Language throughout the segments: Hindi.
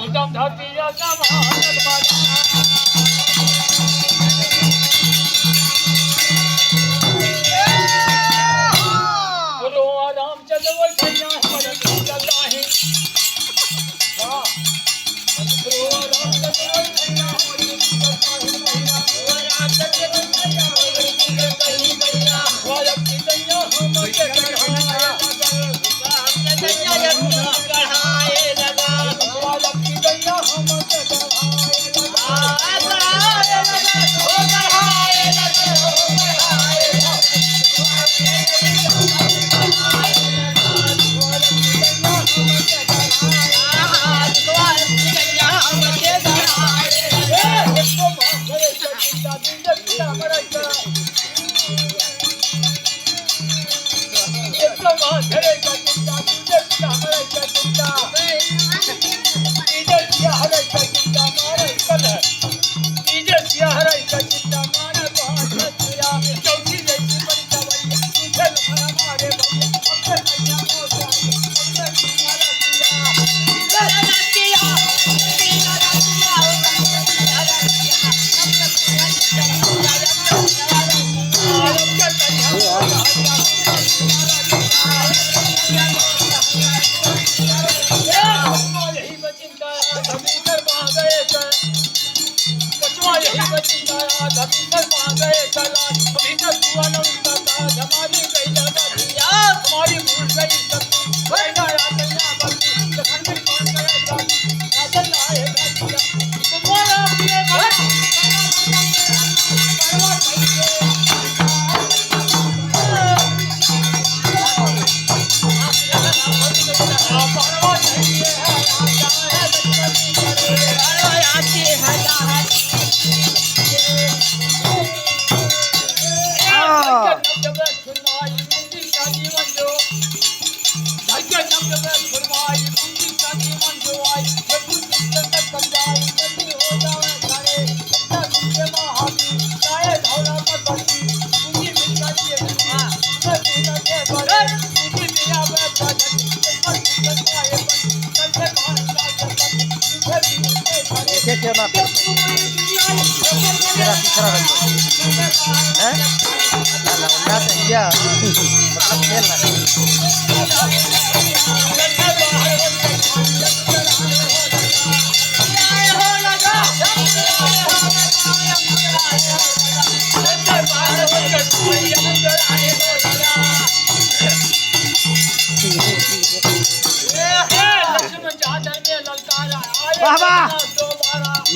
उत्तम धरती समानत बोलो रामचंद्र भैया हमारे चल आहे बोलो रामचंद्र भैया हमारे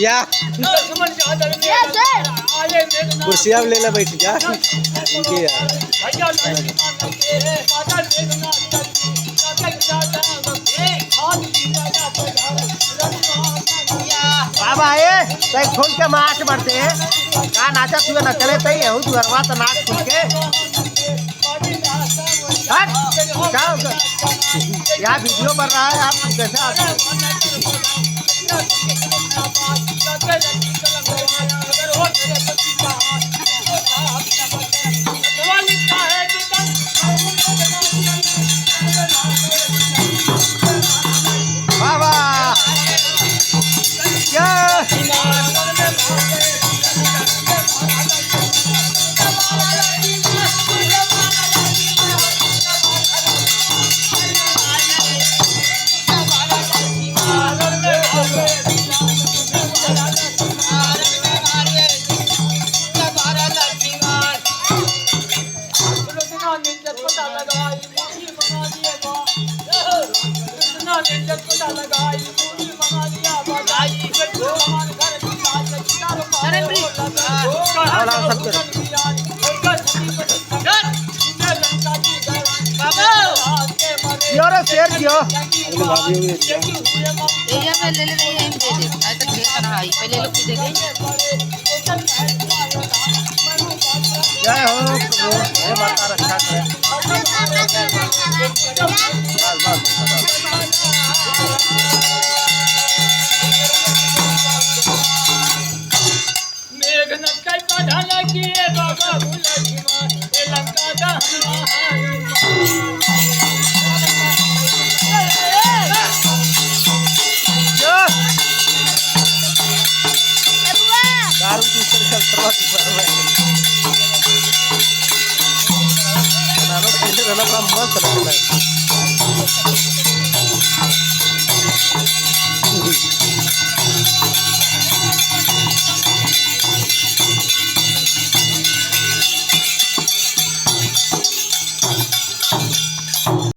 या कुर्सी अब ले ले बैठ जा इनके बाबा ए तै खोल के माच बढ़ते का नाचा तू न चले तै हूं तू अरवा त नाच खोल के हट जाओ या वीडियो बन रहा है आप कैसा शेयर किया में ले ले रही है दे दे आज तक ढेर करा है पहले लोग दे गए जय हो प्रभु हे माता रक्षा करे मेघनाथ काय काढाला की बाबा बुलाची मा ए लंका दहन मस्त